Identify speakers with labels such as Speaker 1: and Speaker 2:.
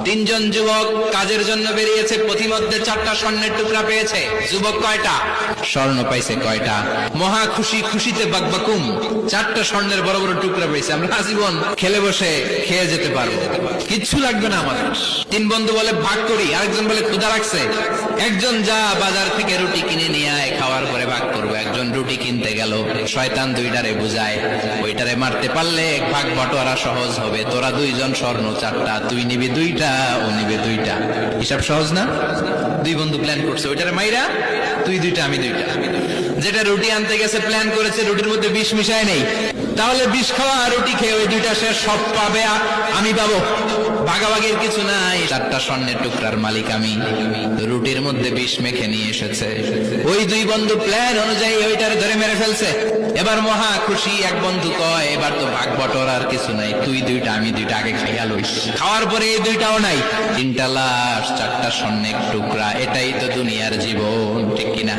Speaker 1: তিনজন যুবক কাজের জন্য বেরিয়েছে, পথিমধ্যে 4টা স্বর্ণের টুকরা পেয়েছে। যুবক কয়টা? স্বর্ণ পাইছে কয়টা? মহা খুশি, খুশিতে বাকবাকুম। 4টা স্বর্ণের বড় বড় টুকরা পেয়েছে, আমরা আজীবন খেলে বসে খেয়ে যেতে পারবো, কিচ্ছু লাগবে না আমাদের। 3 বন্ধু বলে ভাগ করি, আরেকজন বলে ক্ষুধা লাগছে, একজন যা বাজার থেকে রুটি কিনে নিয়ে আয়, খাওয়ার পরে ভাগ করবো। একজন রুটি কিনতে গেল, শয়তান 2টারে বুঝায় ওইটারে মারতে পারলে এক ভাগ বটোয়ারা সহজ হবে, তোরা 2 জন স্বর্ণ 4টা, তুই নিবি 2টা, ও নিবে 2টা। হিসাব সহজ না? 2 বন্ধু প্ল্যান করছে, ওইটারে মাইরা তুই 2টা আমি 2টা। যেটা রুটি আনতে গেছে প্ল্যান করেছে রুটির মধ্যে বিষ মিশায় নেই, তাহলে বিষ খাওয়া আর রুটি খেয়ে ওই 2টা সে সব পাবে, আমি পাবো, ভাগাভাগির কিছু নাই। 4টা স্বর্ণের টুকরার মালিক আমি, রুটির মধ্যে বিষ মেখে নিয়ে এসেছে। ওই 2 বন্ধু প্ল্যান অনুযায়ী ওইটার ধরে মেরে ফেলছে। এবার মহা খুশি। এক বন্ধু কয় এবার তো ভাগ বটর আর কিছু নাই, তুই 2টা আমি 2টা, আগে খাইয়া লইস। খাওয়ার পরে এই 2টাও নাই, 3টা লাশ, 4টা স্বর্ণের টুকরা। এটাই তো দুনিয়ার জীবন, ঠিক কিনা?